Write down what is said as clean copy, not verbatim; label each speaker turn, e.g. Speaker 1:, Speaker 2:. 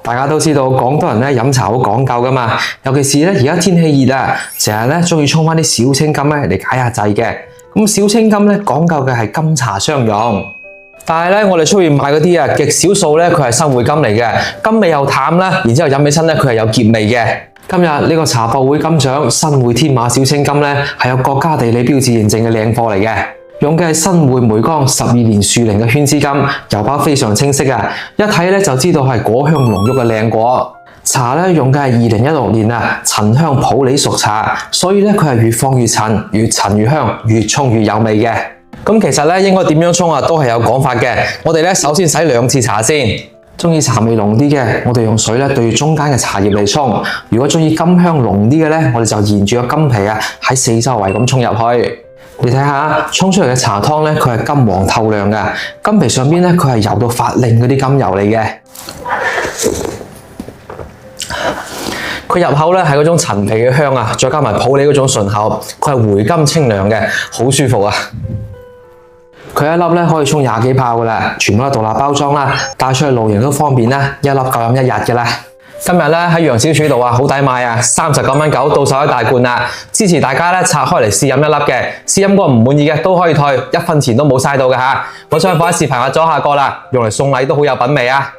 Speaker 1: 大家都知道廣東人咧飲茶好講究噶嘛，尤其是咧而家天氣熱啊，成日咧中意沖翻啲小青柑咧嚟解下滯嘅。咁小青柑咧講究嘅係甘茶相融，但係咧我哋出面買嗰啲啊，極少數咧佢係新會柑嚟嘅，柑味又淡啦，然之後飲起身咧佢係有澀味嘅。今日呢個茶博會金獎新會天馬小青柑咧係有國家地理標誌認證嘅靚貨嚟嘅。用嘅係新會梅江12年樹齡嘅圈枝柑，油包非常清晰啊！一睇咧就知道係果香濃郁嘅靚果。茶咧用嘅係2016年啊陳香普洱熟茶，所以咧佢係越放越陳，越陳越香，越沖越有味嘅。咁其實咧應該點樣沖啊都係有講法嘅。我哋咧首先洗2次茶先。中意茶味濃啲嘅，我哋用水咧對住中間嘅茶葉嚟沖。如果中意柑香濃啲嘅咧，我哋就沿住個柑皮啊喺四周圍咁沖入去。你睇下沖出嚟嘅茶湯咧，佢係金黃透亮嘅，柑皮上邊咧佢係油到發亮嗰啲柑油嚟嘅。佢入口咧係嗰種陳皮嘅香啊，再加埋普洱嗰種順口，佢係回甘清涼嘅，好舒服啊！佢一粒咧可以沖20幾泡噶啦，全部都獨立包裝啦，帶出去露營都方便啦，一粒夠飲1日嘅啦。今日咧喺楊小廚度啊，好抵買啊，39.9到手一大罐啦！支持大家咧拆開嚟試飲1粒嘅，試飲過唔滿意嘅都可以退，1分錢都冇嘥到嘅吓。我將放喺視頻嘅左下角啦，用嚟送禮都好有品味啊！